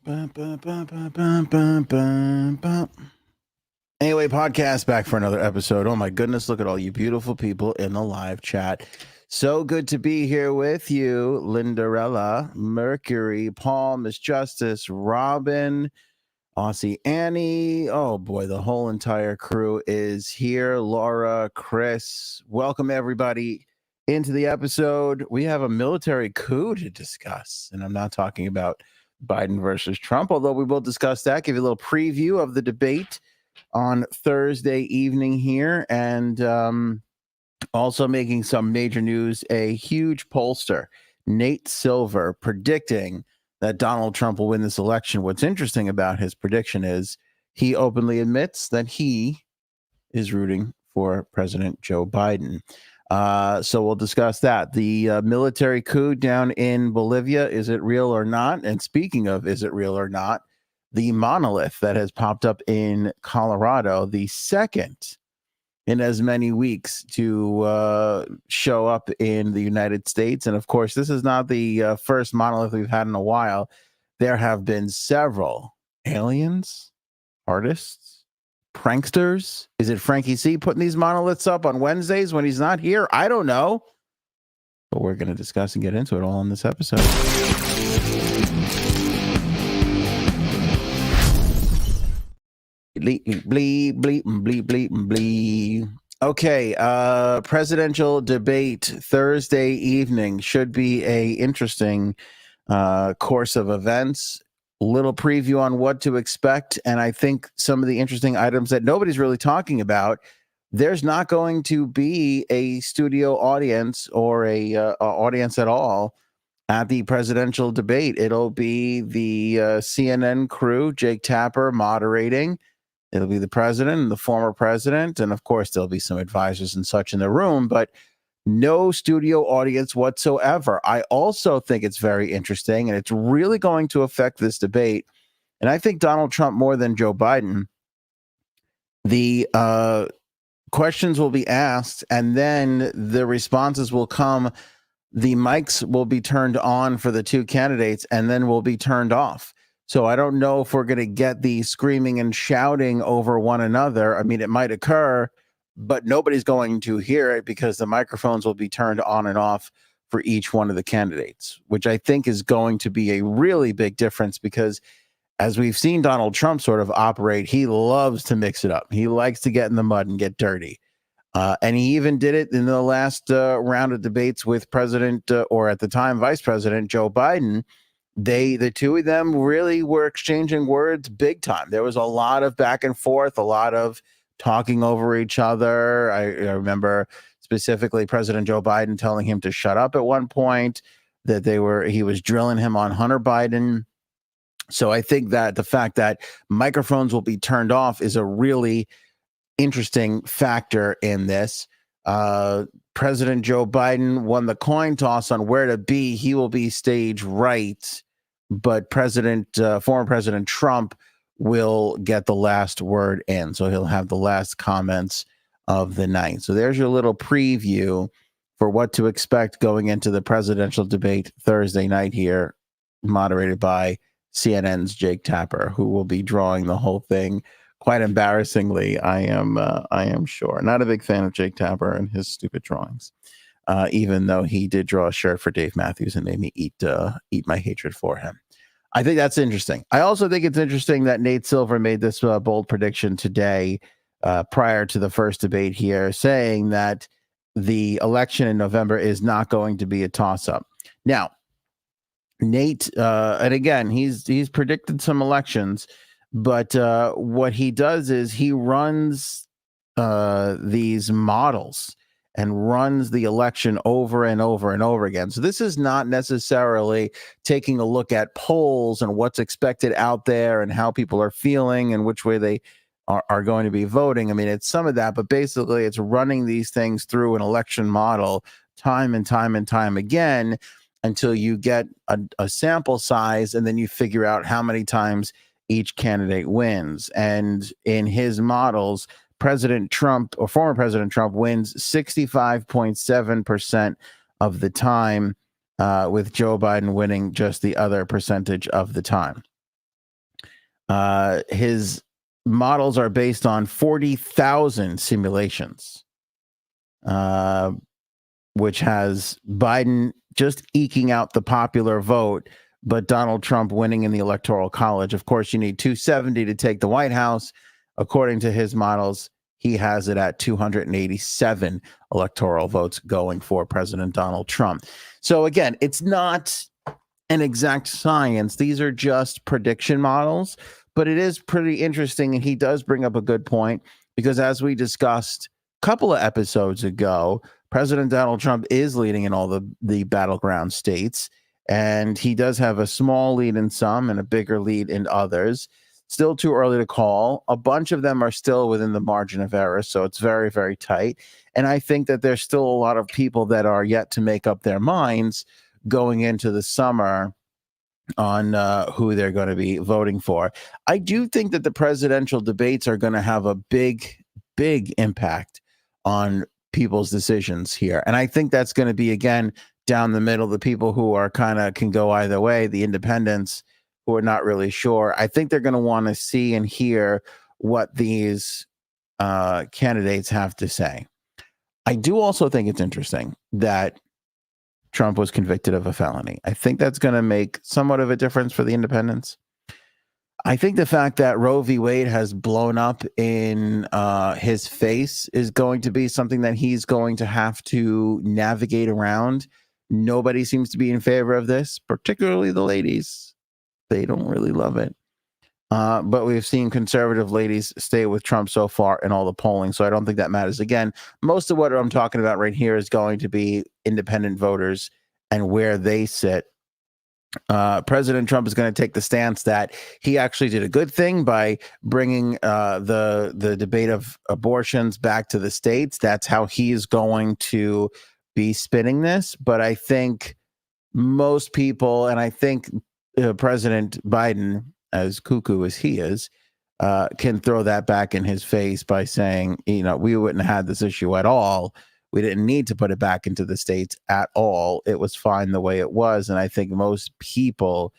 Anyway, podcast back for another episode. Oh my goodness, look at all you beautiful people in the live chat. So good to be here with you, Lindarella, Mercury, Paul, Miss Justice, Robin, Aussie Annie. Oh boy, the whole entire crew is here. Laura, Chris, welcome everybody into the episode. We have a military coup to discuss, and I'm not talking about Biden versus Trump, although we will discuss that, give you a little preview of the debate on Thursday evening here, and also making some major news. A huge pollster, Nate Silver, predicting that Donald Trump will win this election. What's interesting about his prediction is he openly admits that he is rooting for President Joe Biden. So we'll discuss that. The military coup down in Bolivia, is it real or not? And speaking of is it real or not, the Monolith that has popped up in Colorado, the second in as many weeks to show up in the United States. And of course, this is not the first Monolith we've had in a while. There have been several aliens, artists, pranksters. Is it Frankie C putting these monoliths up on Wednesdays when he's not here? I don't know. But we're going to discuss and get into it all in this episode. Bleep, bleep, bleep, bleep, bleep. Okay, presidential debate Thursday evening should be a interesting course of events. Little preview on what to expect, and I think some of the interesting items that nobody's really talking about. There's not going to be a studio audience or a audience at all at the presidential debate. It'll be the CNN crew, Jake Tapper moderating. It'll be the president and the former president, and of course there'll be some advisors and such in the room, but no studio audience whatsoever. I also think it's very interesting, and it's really going to affect this debate. And I think Donald Trump more than Joe Biden. The questions will be asked, and then the responses will come. The mics will be turned on for the two candidates, and then will be turned off. So I don't know if we're going to get the screaming and shouting over one another. I mean, it might occur, but nobody's going to hear it because the microphones will be turned on and off for each one of the candidates, which I think is going to be a really big difference because as we've seen Donald Trump sort of operate, he loves to mix it up. He likes to get in the mud and get dirty. And he even did it in the last round of debates with President, or at the time, Vice President Joe Biden. The two of them really were exchanging words big time. There was a lot of back and forth, a lot of talking over each other. I remember specifically President Joe Biden telling him to shut up at one point, that he was drilling him on Hunter Biden. So I think that the fact that microphones will be turned off is a really interesting factor in this. President Joe Biden won the coin toss on where to be. He will be stage right, but former President Trump will get the last word in. So he'll have the last comments of the night. So there's your little preview for what to expect going into the presidential debate Thursday night here, moderated by CNN's Jake Tapper, who will be drawing the whole thing quite embarrassingly. I am sure. Not a big fan of Jake Tapper and his stupid drawings. Even though he did draw a shirt for Dave Matthews and made me eat my hatred for him. I think that's interesting. I also think it's interesting that Nate Silver made this bold prediction today prior to the first debate here, saying that the election in November is not going to be a toss-up. Now, Nate, and again, he's predicted some elections, but what he does is he runs these models and runs the election over and over and over again. So this is not necessarily taking a look at polls and what's expected out there and how people are feeling and which way they are going to be voting. I mean, it's some of that, but basically it's running these things through an election model time and time and time again until you get a sample size, and then you figure out how many times each candidate wins. And in his models, President Trump, or former President Trump, wins 65.7% of the time, with Joe Biden winning just the other percentage of the time. His models are based on 40,000 simulations, uh, which has Biden just eking out the popular vote, but Donald Trump winning in the Electoral College. Of course, you need 270 to take the White House. According to his models, he has it at 287 electoral votes going for President Donald Trump. So again, it's not an exact science. These are just prediction models, but it is pretty interesting. And he does bring up a good point because, as we discussed a couple of episodes ago, President Donald Trump is leading in all the battleground states, and he does have a small lead in some and a bigger lead in others. Still too early to call. A bunch of them are still within the margin of error, so it's very, very tight. And I think that there's still a lot of people that are yet to make up their minds going into the summer on who they're going to be voting for. I do think that the presidential debates are going to have a big, big impact on people's decisions here. And I think that's going to be, again, down the middle, the people who are kind of can go either way, the independents who are not really sure. I think they're going to want to see and hear what these candidates have to say. I do also think it's interesting that Trump was convicted of a felony. I think that's going to make somewhat of a difference for the independents. I think the fact that Roe v. Wade has blown up in his face is going to be something that he's going to have to navigate around. Nobody seems to be in favor of this, particularly the ladies. They don't really love it. But we've seen conservative ladies stay with Trump so far in all the polling, so I don't think that matters. Again, most of what I'm talking about right here is going to be independent voters and where they sit. President Trump is going to take the stance that he actually did a good thing by bringing the debate of abortions back to the states. That's how he's going to be spinning this. But I think most people, and I think President Biden, as cuckoo as he is, can throw that back in his face by saying, we wouldn't have had this issue at all. We didn't need to put it back into the states at all. It was fine the way it was. And I think most people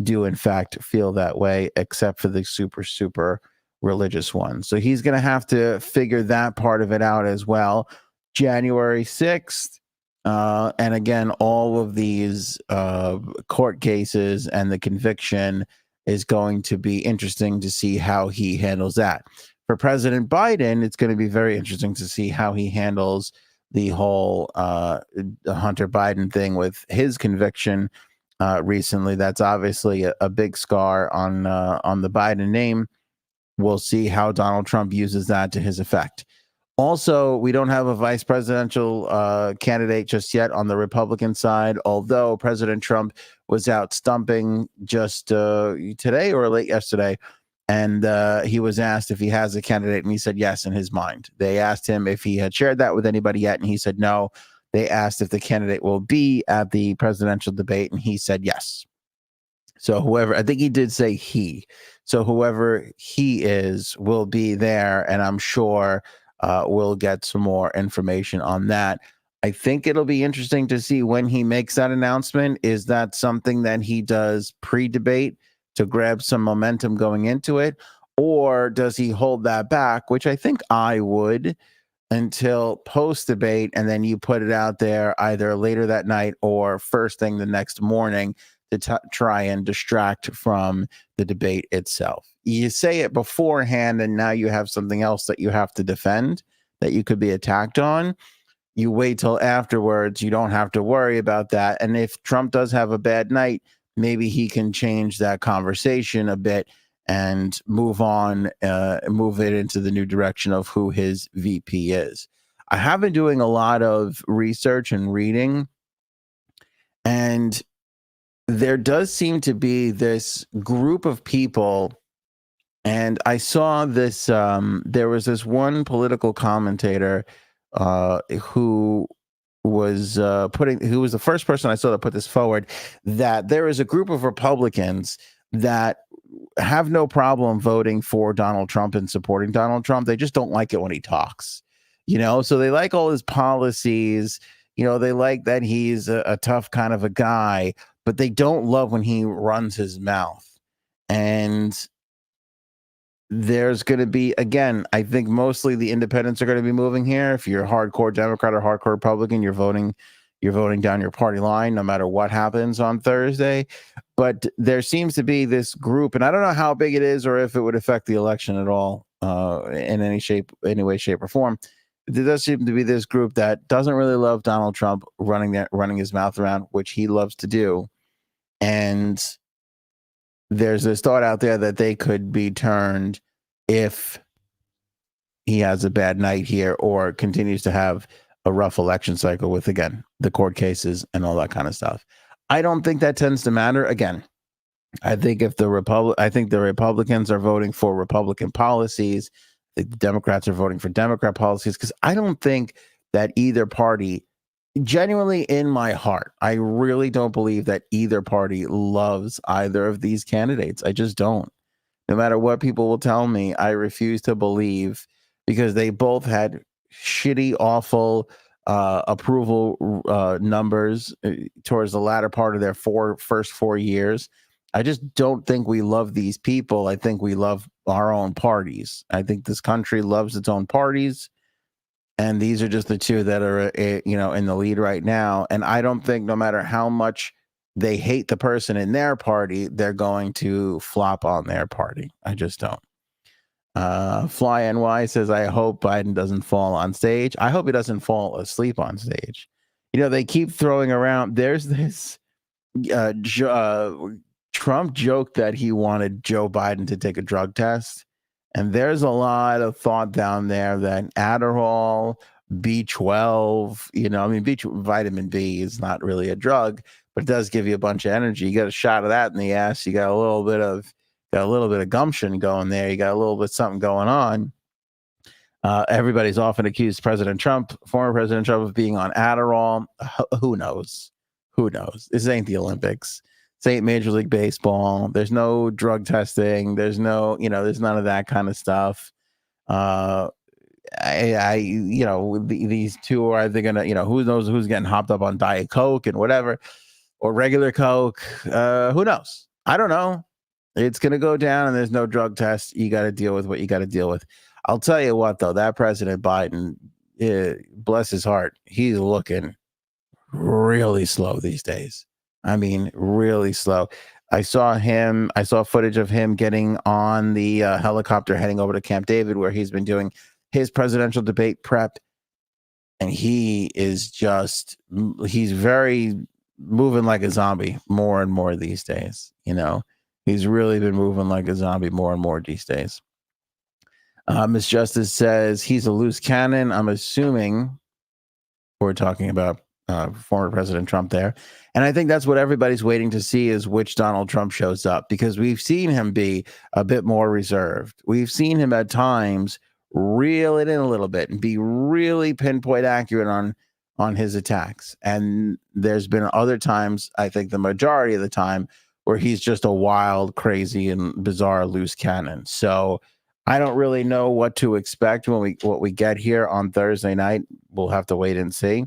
do, in fact, feel that way, except for the super, super religious ones. So he's going to have to figure that part of it out as well. January 6th. And again, all of these court cases and the conviction is going to be interesting to see how he handles that. For President Biden, it's going to be very interesting to see how he handles the whole Hunter Biden thing with his conviction recently. That's obviously a big scar on the Biden name. We'll see how Donald Trump uses that to his effect. Also, we don't have a vice presidential candidate just yet on the Republican side, although President Trump was out stumping just today or late yesterday, and he was asked if he has a candidate, and he said yes in his mind. They asked him if he had shared that with anybody yet, and he said no. They asked if the candidate will be at the presidential debate, and he said yes. So whoever, I think he did say he. So whoever he is will be there, and I'm sure we'll get some more information on that. I think it'll be interesting to see when he makes that announcement. Is that something that he does pre-debate to grab some momentum going into it? Or does he hold that back, which I think I would, until post-debate, and then you put it out there either later that night or first thing the next morning to try and distract from the debate itself. You say it beforehand, and now you have something else that you have to defend, that you could be attacked on. You wait till afterwards. You don't have to worry about that. And if Trump does have a bad night, maybe he can change that conversation a bit and move on, move it into the new direction of who his VP is. I have been doing a lot of research and reading, and there does seem to be this group of people, and I saw this, there was this one political commentator who was who was the first person I saw to put this forward, that there is a group of Republicans that have no problem voting for Donald Trump and supporting Donald Trump. They just don't like it when he talks, so they like all his policies. They like that he's a tough kind of a guy, but they don't love when he runs his mouth. And there's going to be, again, I think mostly the independents are going to be moving here. If you're a hardcore Democrat or hardcore Republican, you're voting down your party line no matter what happens on Thursday. But there seems to be this group, and I don't know how big it is or if it would affect the election at all in any way, shape, or form. There does seem to be this group that doesn't really love Donald Trump running his mouth around, which he loves to do. And there's this thought out there that they could be turned if he has a bad night here or continues to have a rough election cycle with, again, the court cases and all that kind of stuff. I don't think that tends to matter. Again, I think if the Republicans are voting for Republican policies, the Democrats are voting for Democrat policies, because I don't think that either party, genuinely in my heart, I really don't believe that either party loves either of these candidates. I just don't. No matter what people will tell me, I refuse to believe, because they both had shitty, awful approval numbers towards the latter part of their first 4 years. I just don't think we love these people. I think we love our own parties. I think this country loves its own parties. And these are just the two that are, in the lead right now. And I don't think, no matter how much they hate the person in their party, they're going to flop on their party. I just don't. Fly NY says, I hope Biden doesn't fall on stage. I hope he doesn't fall asleep on stage. They keep throwing around. There's this Trump joked that he wanted Joe Biden to take a drug test. And there's a lot of thought down there that Adderall, B12, vitamin B is not really a drug, but it does give you a bunch of energy. You get a shot of that in the ass. You got a little bit of gumption going there. You got a little bit something going on. Everybody's often accused former President Trump, of being on Adderall. Who knows? This ain't the Olympics. This ain't Major League Baseball. There's no drug testing. There's no, there's none of that kind of stuff. These two are either gonna, who knows who's getting hopped up on Diet Coke and whatever, or regular Coke. Who knows? I don't know. It's gonna go down, and there's no drug test. You got to deal with what you got to deal with. I'll tell you what, though, that President Biden, bless his heart, he's looking really slow these days. I mean, really slow. I saw footage of him getting on the helicopter heading over to Camp David, where he's been doing his presidential debate prep. And he's very moving like a zombie more and more these days. He's really been moving like a zombie more and more these days. Miss Justice says he's a loose cannon. I'm assuming we're talking about former President Trump there. And I think that's what everybody's waiting to see, is which Donald Trump shows up, because we've seen him be a bit more reserved. We've seen him at times reel it in a little bit and be really pinpoint accurate on his attacks. And there's been other times, I think the majority of the time, where he's just a wild, crazy, and bizarre loose cannon. So I don't really know what to expect what we get here on Thursday night. We'll have to wait and see.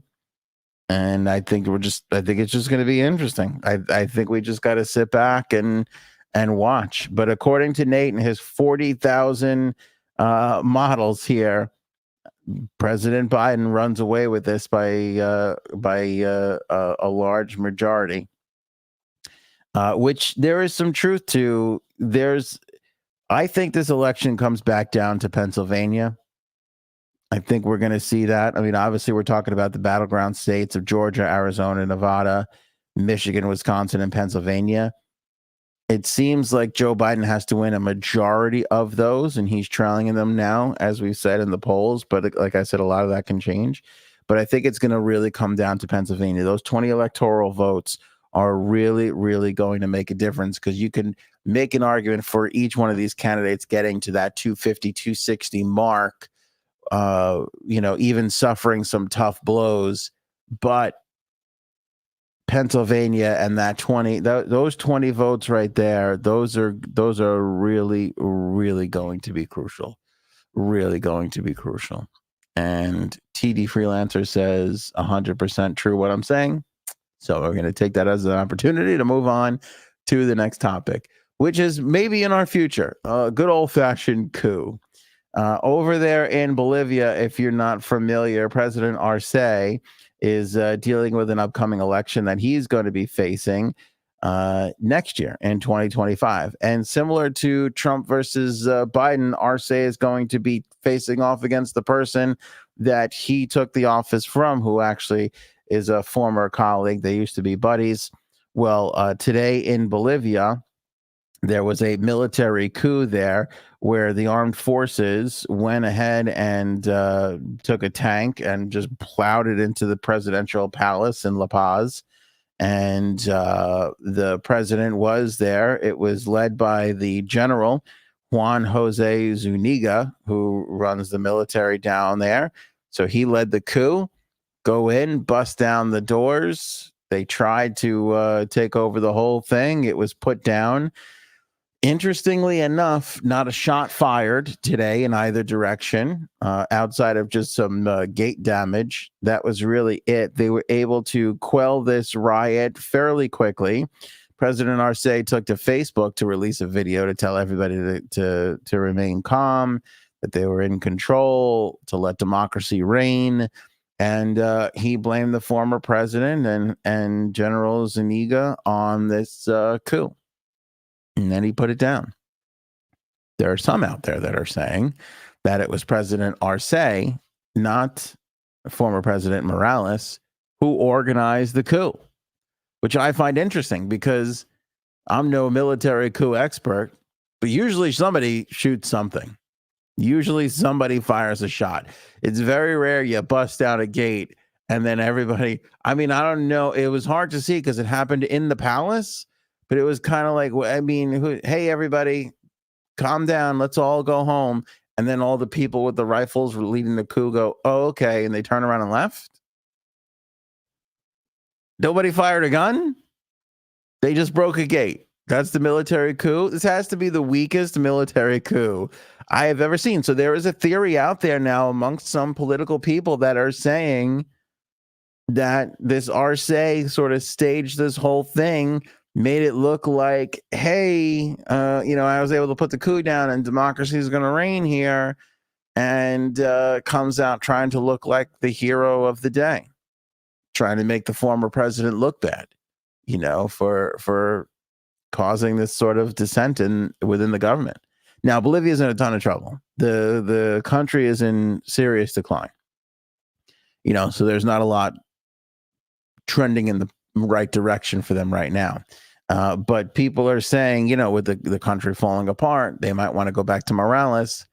And I think it's just going to be interesting. I think we just got to sit back and watch. But according to Nate and his 40,000 models here, President Biden runs away with this by a large majority, which there is some truth to. I think this election comes back down to Pennsylvania. I think we're going to see that. I mean, obviously, we're talking about the battleground states of Georgia, Arizona, Nevada, Michigan, Wisconsin, and Pennsylvania. It seems like Joe Biden has to win a majority of those, and he's trailing in them now, as we've said in the polls. But like I said, a lot of that can change. But I think it's going to really come down to Pennsylvania. Those 20 electoral votes are really, really going to make a difference, because you can make an argument for each one of these candidates getting to that 250, 260 mark, even suffering some tough blows. But Pennsylvania and those 20 votes right there, those are really, really going to be crucial. Really going to be crucial. And TD Freelancer says 100% true what I'm saying. So we're going to take that as an opportunity to move on to the next topic. which is maybe in our future, a good old-fashioned coup. Over there in Bolivia, if you're not familiar, President Arce is dealing with an upcoming election that he's going to be facing next year in 2025. And similar to Trump versus Biden, Arce is going to be facing off against the person that he took the office from, who actually is a former colleague. They used to be buddies. Well, today in Bolivia, there was a military coup there where the armed forces went ahead and took a tank and just plowed it into the presidential palace in La Paz. And the president was there. It was led by the general, Juan Jose Zuniga, who runs the military down there. So he led the coup, go in, bust down the doors. They tried to take over the whole thing. It was put down. Interestingly enough, not a shot fired today in either direction, outside of just some gate damage. That was really it. They were able to quell this riot fairly quickly. President Arce took to Facebook to release a video to tell everybody to remain calm, that they were in control, to let democracy reign. And he blamed the former president and General Zuniga on this coup. And then he put it down. There are some out there that are saying that it was President Arce, not former President Morales, who organized the coup, which I find interesting because I'm no military coup expert, but usually somebody shoots something. Usually somebody fires a shot. It's very rare you bust down a gate and then everybody, I mean, I don't know. It was hard to see because it happened in the palace. But it was kind of like, I mean, hey, everybody, calm down. Let's all go home. And then all the people with the rifles leading the coup go, oh, okay. And they turn around and left. Nobody fired a gun. They just broke a gate. That's the military coup. This has to be the weakest military coup I have ever seen. So there is a theory out there now amongst some political people that are saying that this Arce sort of staged this whole thing, made it look like, hey, I was able to put the coup down and democracy is going to reign here, and comes out trying to look like the hero of the day, trying to make the former president look bad, for causing this sort of dissent within the government. Now, Bolivia is in a ton of trouble. The country is in serious decline. So there's not a lot trending in the right direction for them right now. But people are saying, with the country falling apart, they might want to go back to Morales.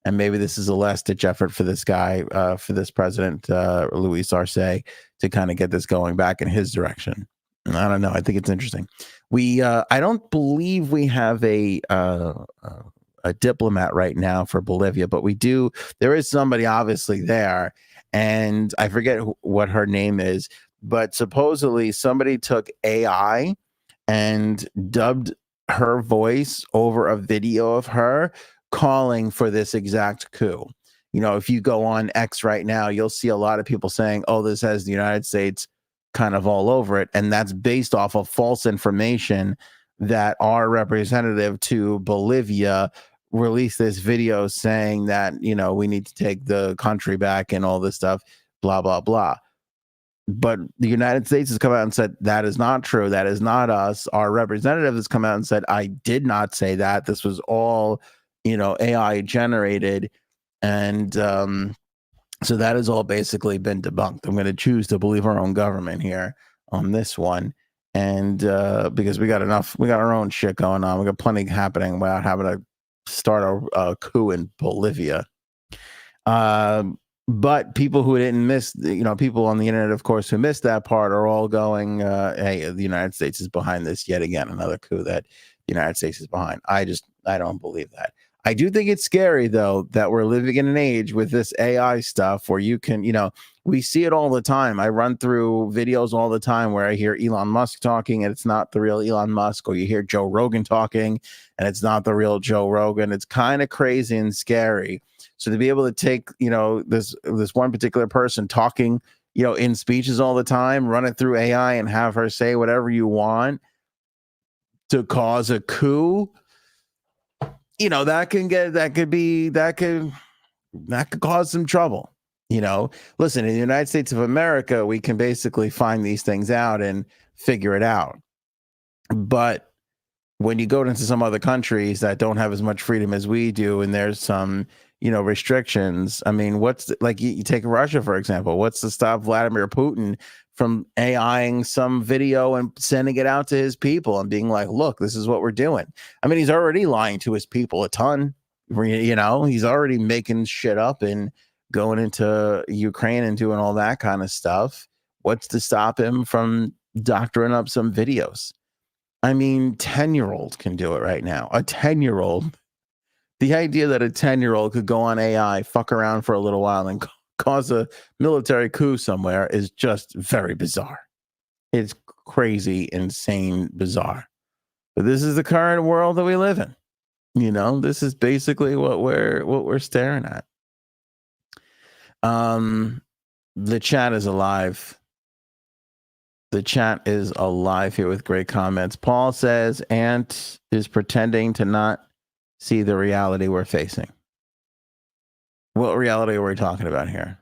And maybe this is a last-ditch effort for this guy, for this president, Luis Arce, to kind of get this going back in his direction. And I don't know. I think it's interesting. I don't believe we have a diplomat right now for Bolivia, but we do. There is somebody obviously there. And I forget what her name is, but supposedly somebody took AI and dubbed her voice over a video of her calling for this exact coup. If you go on X right now, you'll see a lot of people saying, oh, this has the United States kind of all over it. And that's based off of false information that our representative to Bolivia released this video saying that, we need to take the country back and all this stuff, blah, blah, blah. But the United States has come out and said, that is not true. That is not us. Our representative has come out and said, I did not say that. This was all, AI generated. And so that has all basically been debunked. I'm going to choose to believe our own government here on this one. And because we got our own shit going on. We got plenty happening without having to start a coup in Bolivia. But people who didn't miss, people on the internet, of course, who missed that part are all going, hey, the United States is behind this yet again, another coup that the United States is behind. I don't believe that. I do think it's scary, though, that we're living in an age with this AI stuff where you can, we see it all the time. I run through videos all the time where I hear Elon Musk talking and it's not the real Elon Musk, or you hear Joe Rogan talking and it's not the real Joe Rogan. It's kind of crazy and scary. So to be able to take, this one particular person talking, in speeches all the time, run it through AI and have her say whatever you want, to cause a coup, that could cause some trouble. Listen, in the United States of America, we can basically find these things out and figure it out. But when you go into some other countries that don't have as much freedom as we do, and there's some, restrictions. I mean, you take Russia, for example, what's to stop Vladimir Putin from AIing some video and sending it out to his people and being like, look, this is what we're doing. I mean, he's already lying to his people a ton. He's already making shit up and going into Ukraine and doing all that kind of stuff. What's to stop him from doctoring up some videos? I mean, 10-year-old can do it right now. A 10-year-old. The idea that a 10-year-old could go on AI, fuck around for a little while, and cause a military coup somewhere is just very bizarre. It's crazy, insane, bizarre. But this is the current world that we live in. This is basically what we're staring at. The chat is alive. The chat is alive here with great comments. Paul says Ant is pretending to not see the reality we're facing. What reality are we talking about here?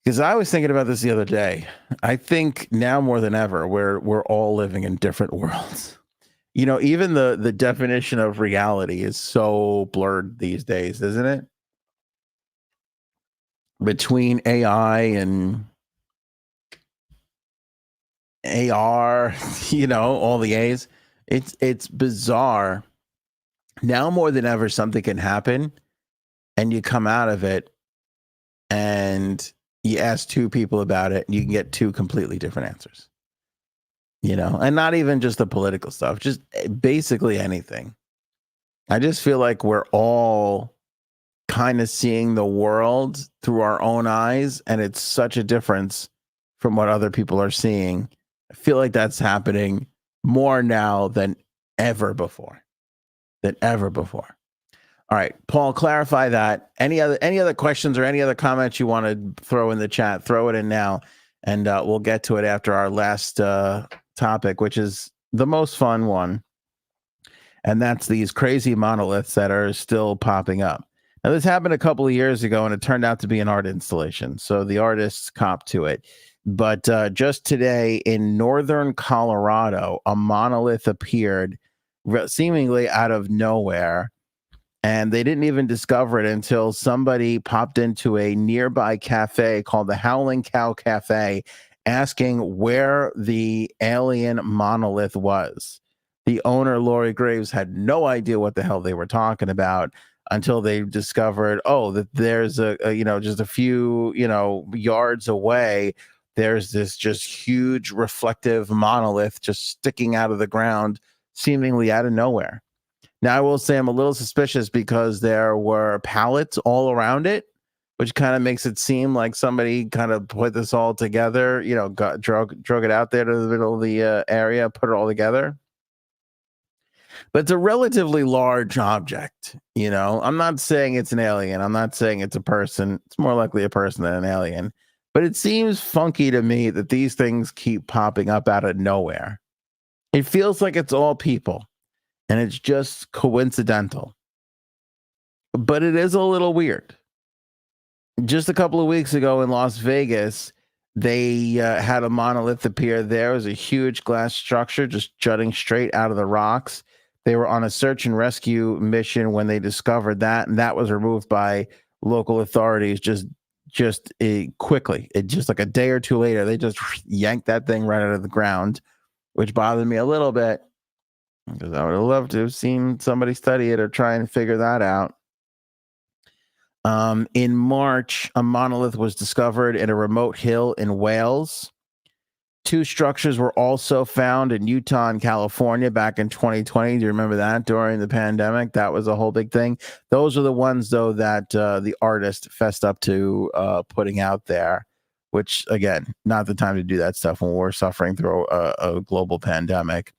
Because I was thinking about this the other day. I think now more than ever, we're all living in different worlds. Even the definition of reality is so blurred these days, isn't it? Between AI and AR, all the A's. It's bizarre. Now more than ever, something can happen and you come out of it and you ask two people about it and you can get two completely different answers. And not even just the political stuff, just basically anything. I just feel like we're all kind of seeing the world through our own eyes, and it's such a difference from what other people are seeing. I feel like that's happening more now than ever before. All right, Paul, clarify that. Any other questions or any other comments you want to throw in the chat? Throw it in now, and we'll get to it after our last topic, which is the most fun one, and that's these crazy monoliths that are still popping up. Now, this happened a couple of years ago, and it turned out to be an art installation, so the artists copped to it. But just today in northern Colorado, a monolith appeared seemingly out of nowhere, and they didn't even discover it until somebody popped into a nearby cafe called the Howling Cow Cafe, asking where the alien monolith was. The owner, Lori Graves, had no idea what the hell they were talking about until they discovered, that there's just a few, yards away, there's this just huge reflective monolith just sticking out of the ground, seemingly out of nowhere. Now, I will say I'm a little suspicious because there were pallets all around it, which kind of makes it seem like somebody kind of put this all together, drug it out there to the middle of the area, put it all together. But it's a relatively large object, I'm not saying it's an alien. I'm not saying it's a person. It's more likely a person than an alien. But it seems funky to me that these things keep popping up out of nowhere. It feels like it's all people, and it's just coincidental. But it is a little weird. Just a couple of weeks ago in Las Vegas, they had a monolith appear there. It was a huge glass structure just jutting straight out of the rocks. They were on a search and rescue mission when they discovered that, and that was removed by local authorities just quickly. It just like a day or two later, they just yanked that thing right out of the ground, which bothered me a little bit because I would have loved to have seen somebody study it or try and figure that out. In March, a monolith was discovered in a remote hill in Wales. Two structures were also found in Utah and California back in 2020. Do you remember that during the pandemic? That was a whole big thing. Those are the ones, though, that the artist fessed up to putting out there, which, again, not the time to do that stuff when we're suffering through a global pandemic.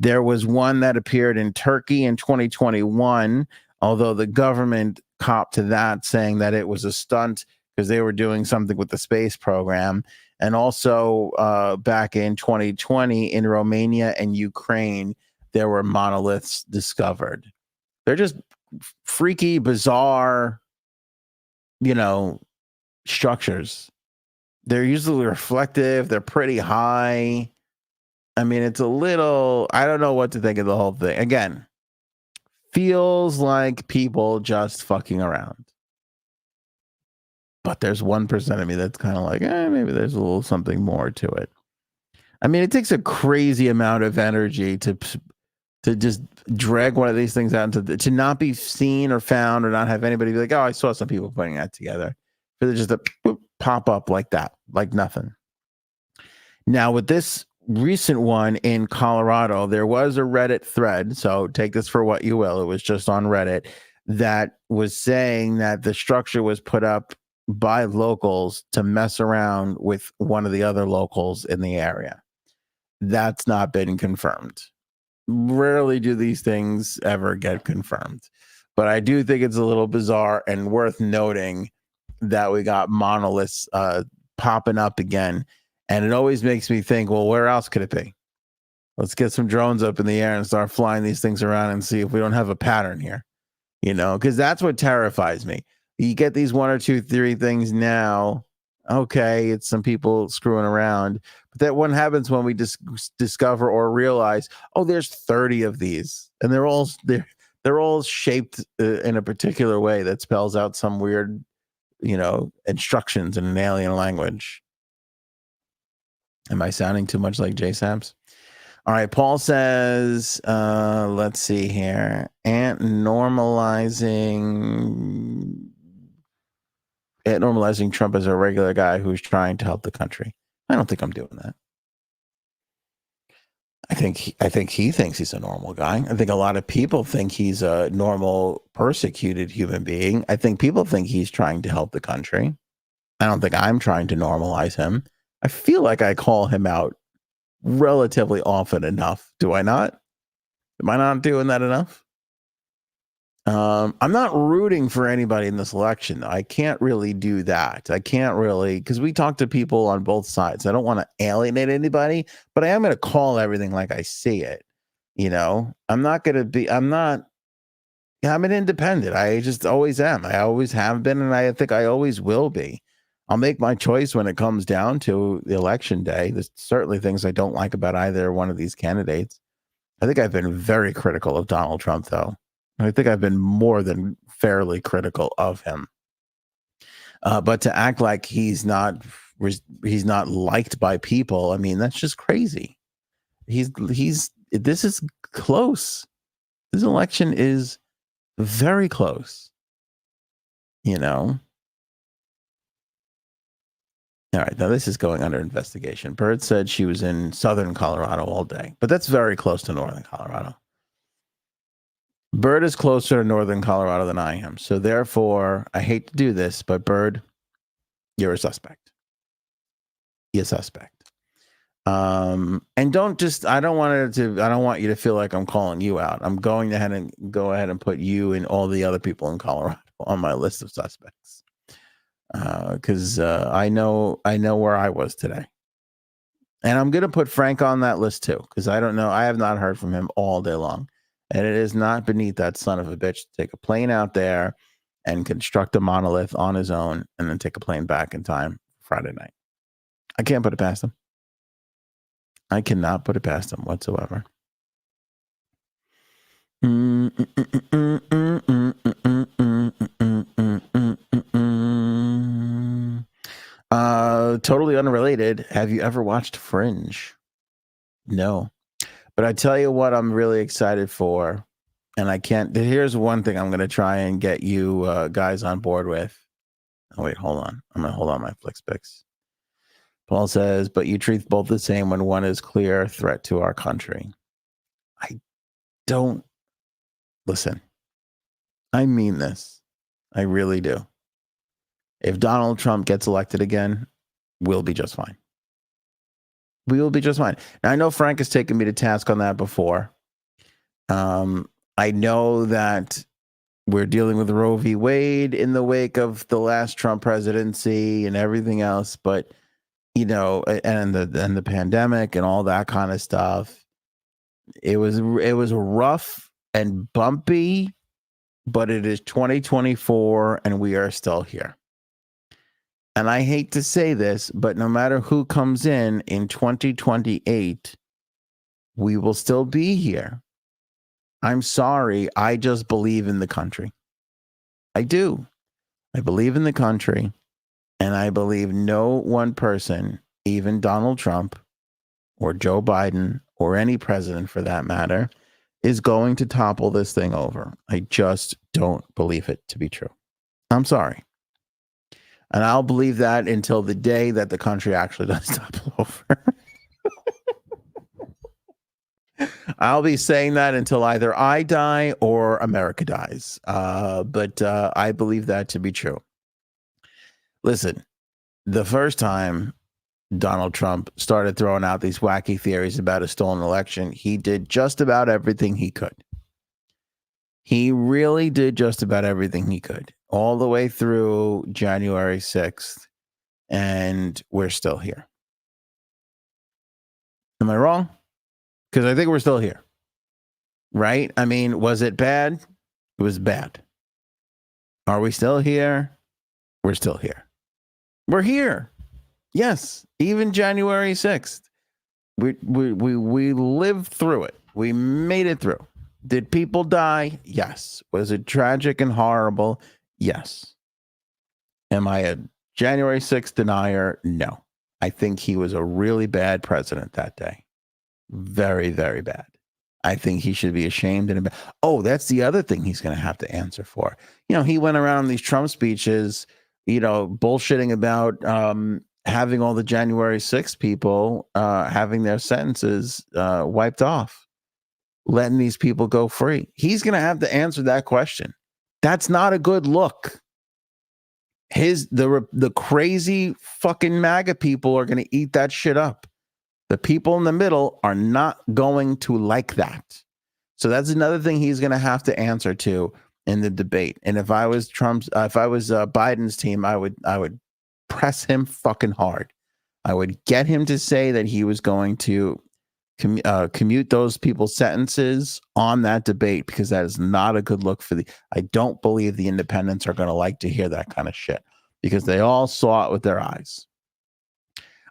There was one that appeared in Turkey in 2021, although the government copped to that, saying that it was a stunt because they were doing something with the space program. And also back in 2020 in Romania and Ukraine, there were monoliths discovered. They're just freaky, bizarre, structures. They're usually reflective. They're pretty high. I mean, it's a little, I don't know what to think of the whole thing. Again, feels like people just fucking around. But there's 1% of me that's kind of like, maybe there's a little something more to it. I mean, it takes a crazy amount of energy to just drag one of these things out to not be seen or found or not have anybody be like, oh, I saw some people putting that together. For it just to pop up like that, like nothing. Now, with this recent one in Colorado, there was a Reddit thread. So take this for what you will. It was just on Reddit that was saying that the structure was put up by locals to mess around with one of the other locals in the area. That's not been confirmed. Rarely do these things ever get confirmed, but I do think it's a little bizarre and worth noting that we got monoliths popping up again. And it always makes me think, well, where else could it be? Let's get some drones up in the air and start flying these things around and see if we don't have a pattern here, because that's what terrifies me. You get these 1 or 2, 3 things now. Okay, it's some people screwing around. But that one happens when we discover or realize, oh, there's 30 of these. And they're all shaped in a particular way that spells out some weird, instructions in an alien language. Am I sounding too much like Jay Sabs? All right, Paul says, let's see here. Normalizing Trump as a regular guy who's trying to help the country. I don't think I'm doing that. I think he thinks he's a normal guy. I think a lot of people think he's a normal, persecuted human being. I think people think he's trying to help the country. I don't think I'm trying to normalize him. I feel like I call him out relatively often enough. Do I not? Am I not doing that enough? I'm not rooting for anybody in this election, though. I can't really do that. I can't really, because we talk to people on both sides. I don't want to alienate anybody, but I am going to call everything like I see it. I'm an independent. I just always am. I always have been, and I think I always will be. I'll make my choice when it comes down to the election day. There's certainly things I don't like about either one of these candidates. I think I've been very critical of Donald Trump, though. I think I've been more than fairly critical of him. But to act like he's not liked by people, I mean, that's just crazy. This is close. This election is very close. All right, now this is going under investigation. Bird said she was in southern Colorado all day, but that's very close to northern Colorado. Bird is closer to northern Colorado than I am. So therefore, I hate to do this, but Bird, you're a suspect. You're a suspect. And I don't want you to feel like I'm calling you out. I'm going to go ahead and put you and all the other people in Colorado on my list of suspects. Because I know where I was today. And I'm going to put Frank on that list too, because I don't know. I have not heard from him all day long. And it is not beneath that son of a bitch to take a plane out there and construct a monolith on his own and then take a plane back in time Friday night. I can't put it past him. I cannot put it past him whatsoever. Totally unrelated. Have you ever watched Fringe? No. But I tell you what I'm really excited for, and here's one thing I'm going to try and get you guys on board with. Oh, wait, hold on. I'm going to hold on my FlixPix. Paul says, but you treat both the same when one is clear threat to our country. I don't. Listen, I mean this. I really do. If Donald Trump gets elected again, we'll be just fine. We will be just fine. Now, I know Frank has taken me to task on that before. I know that we're dealing with Roe v. Wade in the wake of the last Trump presidency and everything else, but and the pandemic and all that kind of stuff. It was rough and bumpy, but it is 2024 and we are still here. And I hate to say this, but no matter who comes in 2028, we will still be here. I'm sorry. I just believe in the country. I do. I believe in the country. And I believe no one person, even Donald Trump or Joe Biden or any president for that matter, is going to topple this thing over. I just don't believe it to be true. I'm sorry. And I'll believe that until the day that the country actually does topple over. I'll be saying that until either I die or America dies. But I believe that to be true. Listen, the first time Donald Trump started throwing out these wacky theories about a stolen election, he did just about everything he could. He really did just about everything he could, all the way through January 6th, and we're still here. Am I wrong? Because I think we're still here. Right? I mean, was it bad? It was bad. Are we still here? We're still here. We're here. Yes, even January 6th. We lived through it. We made it through. Did people die? Yes. Was it tragic and horrible? Yes. Am I a January 6th denier? No. I think he was a really bad president that day. Very, very bad. I think he should be ashamed. Oh, that's the other thing he's going to have to answer for. You know, he went around these Trump speeches, you know, bullshitting about having all the January 6th people having their sentences wiped off, letting these people go free. He's going to have to answer that question. That's not a good look. The crazy fucking MAGA people are going to eat that shit up. The people in the middle are not going to like that. So that's another thing he's going to have to answer to in the debate. And if I was Biden's team, I would press him fucking hard. I would get him to say that he was going to commute those people's sentences on that debate, because that is not a good look I don't believe the independents are going to like to hear that kind of shit, because they all saw it with their eyes.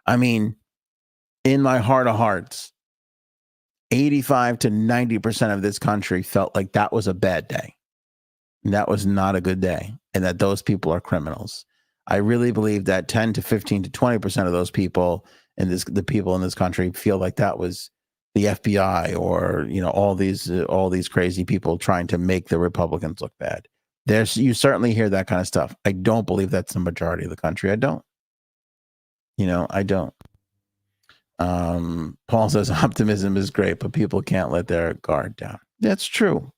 I mean, in my heart of hearts, 85 to 90% of this country felt like that was a bad day. And that was not a good day, and that those people are criminals. I really believe that 10 to 15 to 20% of those people the people in this country feel like that was the FBI or, you know, all these crazy people trying to make the Republicans look bad. You certainly hear that kind of stuff. I don't believe that's the majority of the country. I don't. You know, I don't. Paul says optimism is great, but people can't let their guard down. That's true.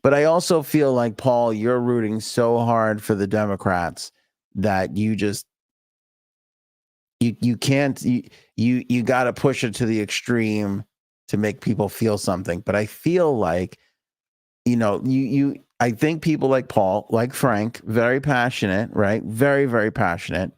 But I also feel like, Paul, you're rooting so hard for the Democrats that you can't, you got to push it to the extreme to make people feel something. But I feel like, you know, I think people like Paul, like Frank, very passionate, right? Very, very passionate.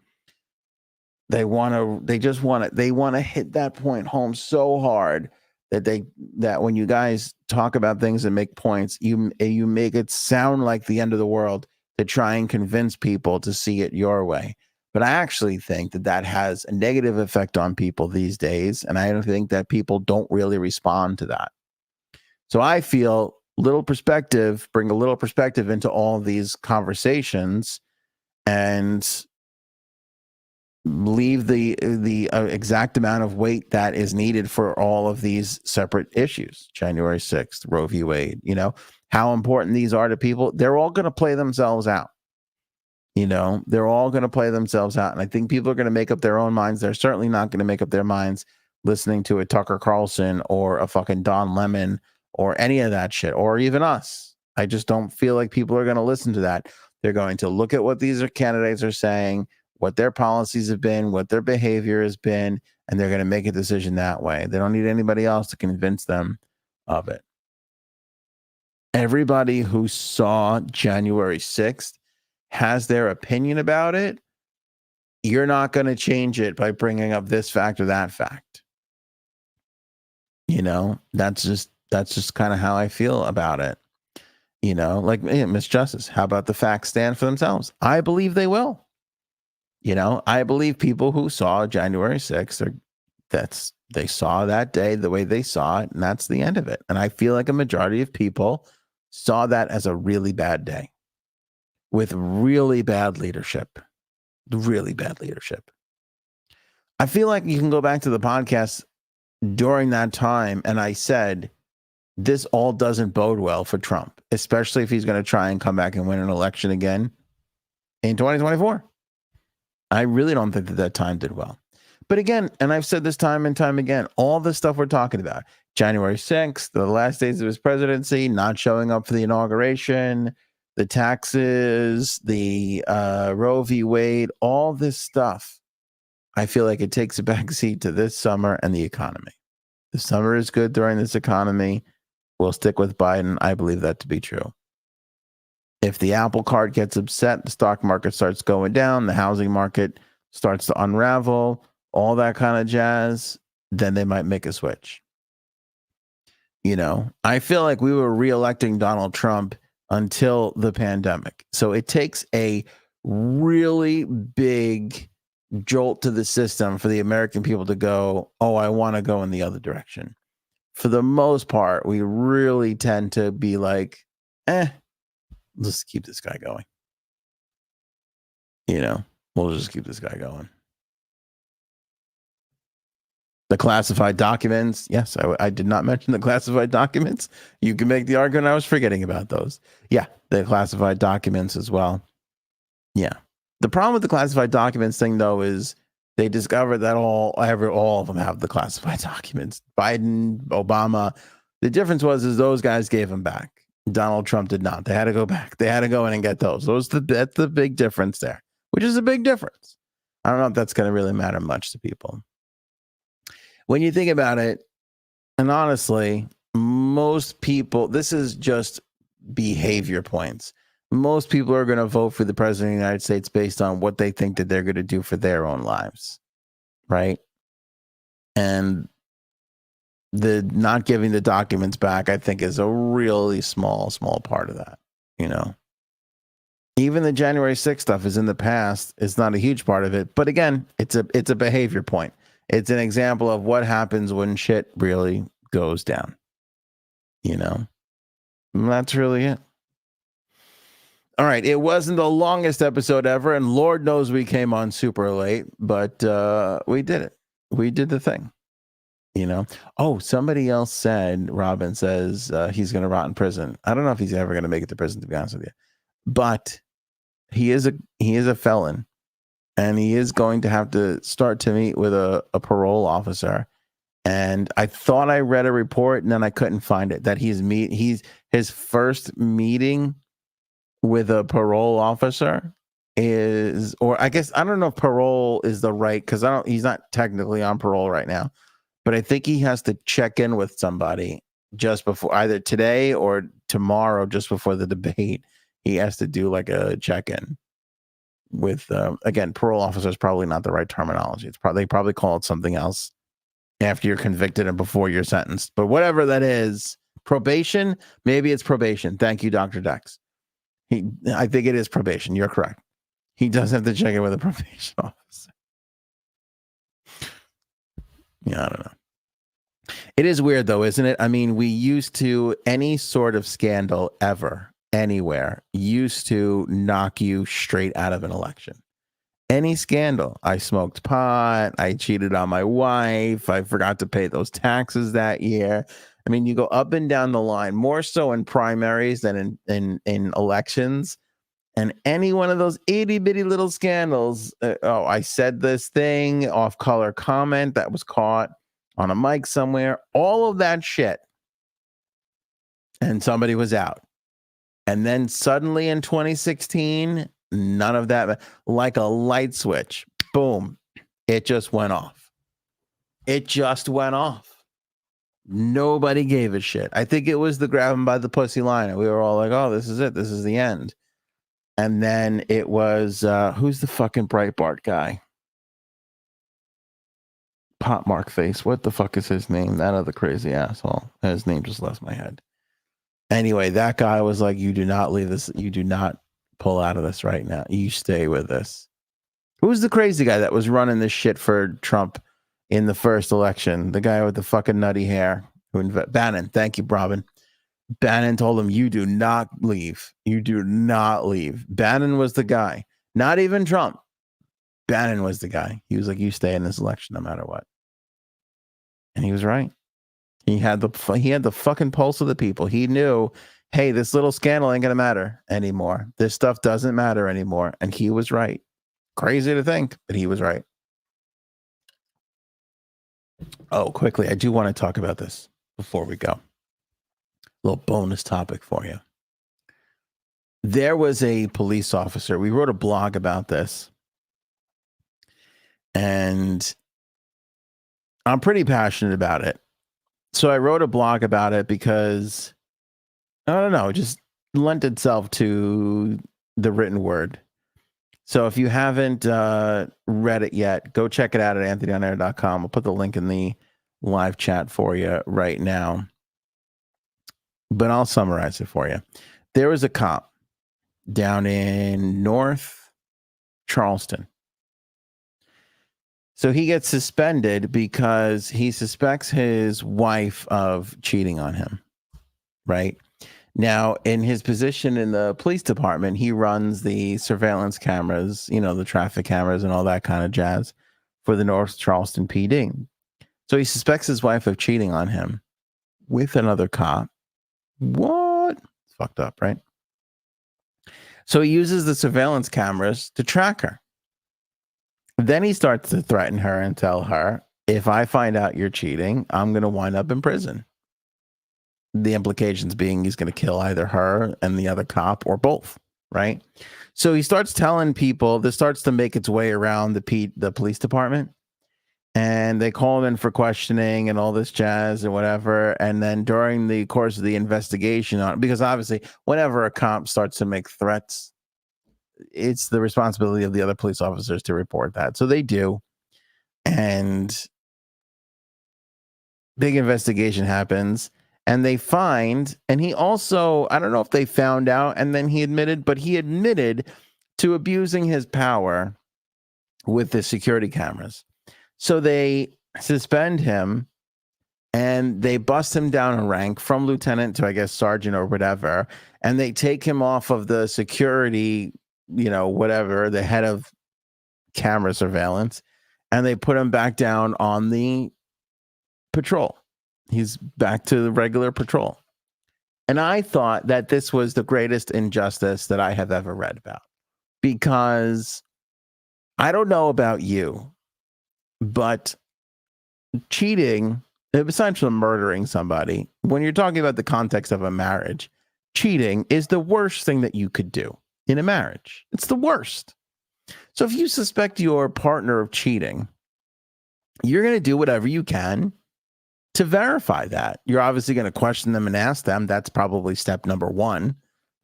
They want to hit that point home so hard that when you guys talk about things and make points, you make it sound like the end of the world to try and convince people to see it your way. But I actually think that has a negative effect on people these days, and I don't think that people don't really respond to that. So I feel bring a little perspective into all these conversations, and leave the exact amount of weight that is needed for all of these separate issues. January 6th, Roe v. Wade, you know, how important these are to people. They're all going to play themselves out. You know, they're all going to play themselves out. And I think people are going to make up their own minds. They're certainly not going to make up their minds listening to a Tucker Carlson or a fucking Don Lemon or any of that shit, or even us. I just don't feel like people are going to listen to that. They're going to look at what these candidates are saying, what their policies have been, what their behavior has been, and they're going to make a decision that way. They don't need anybody else to convince them of it. Everybody who saw January 6th has their opinion about it. You're not going to change it by bringing up this fact or that fact. That's just kind of how I feel about it. Like Miss Justice, how about the facts stand for themselves? I believe they will. I believe people who saw January 6th they saw that day the way they saw it, and that's the end of it. And I feel like a majority of people saw that as a really bad day with really bad leadership. Really bad leadership. I feel like you can go back to the podcast during that time, and I said, this all doesn't bode well for Trump, especially if he's going to try and come back and win an election again in 2024. I really don't think that time did well. But again, and I've said this time and time again, all the stuff we're talking about, January 6th, the last days of his presidency, not showing up for the inauguration, the taxes, the Roe v. Wade, all this stuff, I feel like it takes a backseat to this summer and the economy. The summer is good during this economy. We'll stick with Biden. I believe that to be true. If the apple cart gets upset, the stock market starts going down, the housing market starts to unravel, all that kind of jazz, then they might make a switch. I feel like we were reelecting Donald Trump until the pandemic. So it takes a really big jolt to the system for the American people to go, oh, I want to go in the other direction. For the most part, we really tend to be like, let's keep this guy going. We'll just keep this guy going. The classified documents. Yes, I did not mention the classified documents. You can make the argument I was forgetting about those. Yeah, the classified documents as well. Yeah. The problem with the classified documents thing, though, is they discovered that all of them have the classified documents. Biden, Obama. The difference is those guys gave them back. Donald Trump did not. They had to go back. They had to go in and get those. That's the big difference there, which is a big difference. I don't know if that's going to really matter much to people. When you think about it, and honestly, most people, this is just behavior points. Most people are going to vote for the president of the United States based on what they think that they're going to do for their own lives, right? And the not giving the documents back, I think, is a really small part of that, Even the January 6th stuff is in the past. It's not a huge part of it. But again, it's a behavior point. It's an example of what happens when shit really goes down. And that's really it. All right. It wasn't the longest episode ever, and Lord knows we came on super late, but we did it. We did the thing. Oh, somebody else said, Robin says he's going to rot in prison. I don't know if he's ever going to make it to prison, to be honest with you. But he is a felon. And he is going to have to start to meet with a parole officer. And I thought I read a report, and then I couldn't find it, that his first meeting with a parole officer is, or I guess, I don't know if parole is the right, because he's not technically on parole right now, but I think he has to check in with somebody just before, either today or tomorrow, just before the debate. He has to do like a check-in. With again, parole officer is probably not the right terminology. They probably call it something else after you're convicted and before you're sentenced. But whatever that is, probation. Maybe it's probation. Thank you, Dr. Dex. I think it is probation. You're correct. He does have to check in with a probation officer. Yeah, I don't know. It is weird though, isn't it? I mean, we used to, any sort of scandal ever, anywhere, used to knock you straight out of an election. Any scandal. I smoked pot. I cheated on my wife. I forgot to pay those taxes that year. I mean, you go up and down the line, more so in primaries than in elections. And any one of those itty bitty little scandals, I said this thing, off color comment that was caught on a mic somewhere, all of that shit. And somebody was out. And then suddenly in 2016, none of that, like a light switch, boom, it just went off. It just went off. Nobody gave a shit. I think it was the grab him by the pussy line. We were all like, oh, this is it. This is the end. And then it was, who's the fucking Breitbart guy? Pot Mark Face. What the fuck is his name? That other crazy asshole. His name just left my head. Anyway, that guy was like, you do not leave this. You do not pull out of this right now. You stay with this. Who's the crazy guy that was running this shit for Trump in the first election? The guy with the fucking nutty hair. Bannon. Thank you, Robin. Bannon told him, you do not leave. You do not leave. Bannon was the guy. Not even Trump. Bannon was the guy. He was like, you stay in this election no matter what. And he was right. He had the fucking pulse of the people. He knew, hey, this little scandal ain't going to matter anymore. This stuff doesn't matter anymore. And he was right. Crazy to think, but he was right. Oh, quickly, I do want to talk about this before we go. A little bonus topic for you. There was a police officer. We wrote a blog about this. And I'm pretty passionate about it. So I wrote a blog about it because, I don't know, it just lent itself to the written word. So if you haven't read it yet, go check it out at anthonyonair.com. I'll put the link in the live chat for you right now. But I'll summarize it for you. There was a cop down in North Charleston. So he gets suspended because he suspects his wife of cheating on him, right? Now, in his position in the police department, he runs the surveillance cameras, the traffic cameras and all that kind of jazz for the North Charleston PD. So he suspects his wife of cheating on him with another cop. What? It's fucked up, right? So he uses the surveillance cameras to track her. Then he starts to threaten her and tell her, if I find out you're cheating, I'm going to wind up in prison. The implications being he's going to kill either her and the other cop or both, right? So he starts telling people, this starts to make its way around the police department, and they call him in for questioning and all this jazz and whatever. And then during the course of the investigation, because obviously whenever a cop starts to make threats, it's the responsibility of the other police officers to report that. So they do. And big investigation happens. And they find, and he also, I don't know if they found out and then he admitted, but he admitted to abusing his power with the security cameras. So they suspend him and they bust him down a rank from lieutenant to, I guess, sergeant or whatever. And they take him off of the security, whatever, the head of camera surveillance, and they put him back down on the patrol. He's back to the regular patrol. And I thought that this was the greatest injustice that I have ever read about, because I don't know about you, but cheating, aside from murdering somebody, when you're talking about the context of a marriage, cheating is the worst thing that you could do in a marriage. It's the worst. So if you suspect your partner of cheating, you're going to do whatever you can to verify that. You're obviously going to question them and ask them. That's probably step number one.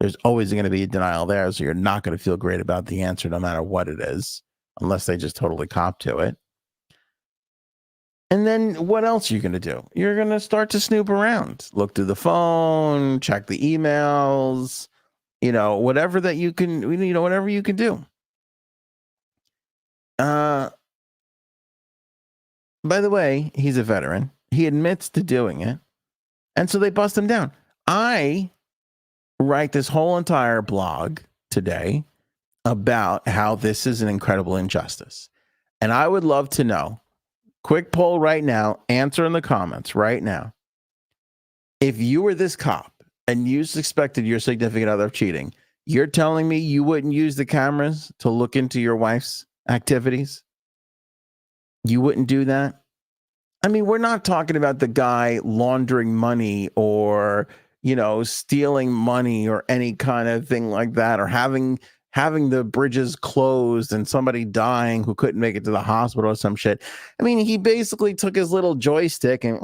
There's always going to be a denial there, so you're not going to feel great about the answer no matter what it is, unless they just totally cop to it. And then what else are you going to do? You're going to start to snoop around, look through the phone, check the emails, whatever that you can, whatever you can do. By the way, he's a veteran. He admits to doing it. And so they bust him down. I write this whole entire blog today about how this is an incredible injustice. And I would love to know, quick poll right now, answer in the comments right now. If you were this cop and you suspected your significant other of cheating, you're telling me you wouldn't use the cameras to look into your wife's activities? You wouldn't do that? I mean, we're not talking about the guy laundering money or, stealing money or any kind of thing like that, or having the bridges closed and somebody dying who couldn't make it to the hospital or some shit. I mean, he basically took his little joystick and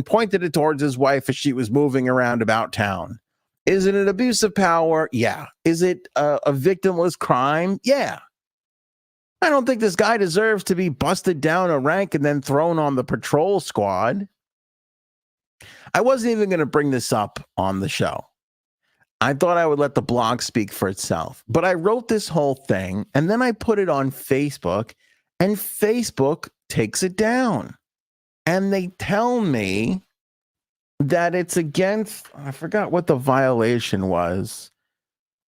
pointed it towards his wife as she was moving around about town. Is it an abuse of power? Yeah. Is it a victimless crime? Yeah. I don't think this guy deserves to be busted down a rank and then thrown on the patrol squad. I wasn't even going to bring this up on the show. I thought I would let the blog speak for itself. But I wrote this whole thing, and then I put it on Facebook, and Facebook takes it down. And they tell me that it's against, I forgot what the violation was.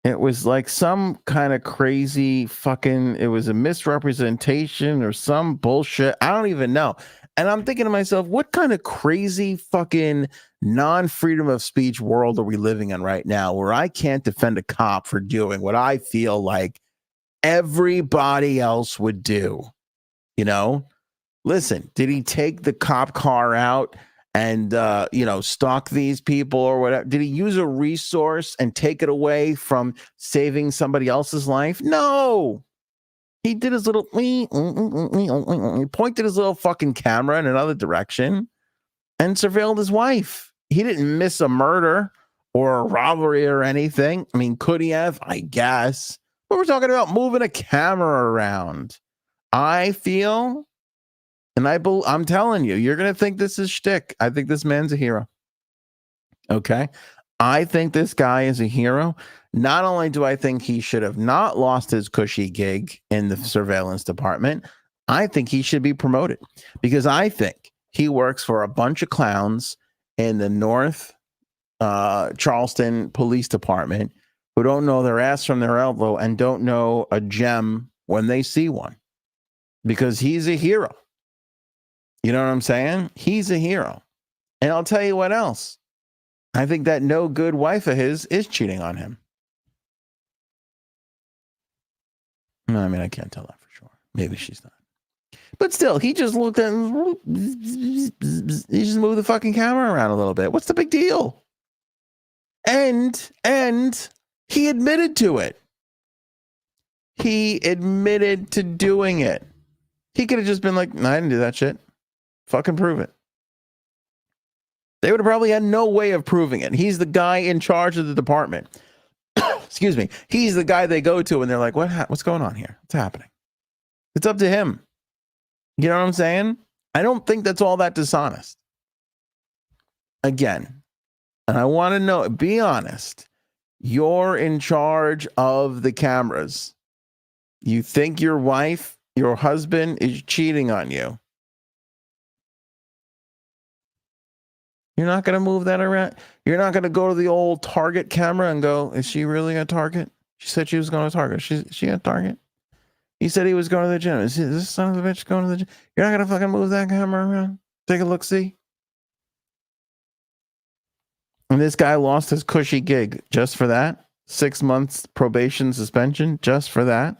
It was like some kind of crazy fucking, it was a misrepresentation or some bullshit. I don't even know. And I'm thinking to myself, what kind of crazy fucking non-freedom of speech world are we living in right now where I can't defend a cop for doing what I feel like everybody else would do? You know, listen, did he take the cop car out and, stalk these people or whatever? Did he use a resource and take it away from saving somebody else's life? No. He did his little, he pointed his little fucking camera in another direction and surveilled his wife. He didn't miss a murder or a robbery or anything. I mean, could he have? I guess. But we're talking about moving a camera around. I feel, and I'm telling you, you're going to think this is shtick. I think this man's a hero. Okay? I think this guy is a hero. Not only do I think he should have not lost his cushy gig in the surveillance department, I think he should be promoted because I think he works for a bunch of clowns in the North Charleston Police Department who don't know their ass from their elbow and don't know a gem when they see one because he's a hero. You know what I'm saying? He's a hero. And I'll tell you what else. I think that no good wife of his is cheating on him. I mean, I can't tell that for sure. Maybe she's not. But still, he just looked at he just moved the fucking camera around a little bit. What's the big deal? And he admitted to it. He admitted to doing it. He could have just been like, no, I didn't do that shit. Fucking prove it. They would have probably had no way of proving it. He's the guy in charge of the department. Excuse me. He's the guy they go to and they're like, what's going on here? What's happening? It's up to him. You know what I'm saying? I don't think that's all that dishonest. Again, and I want to know, be honest. You're in charge of the cameras. You think your wife, your husband is cheating on you. You're not going to move that around. You're not going to go to the old Target camera and go, is she really a Target? She said she was going to Target. She a Target? He said he was going to the gym. Is this son of a bitch going to the gym? You're not going to fucking move that camera around? Take a look, see? And this guy lost his cushy gig just for that. 6 months probation suspension just for that.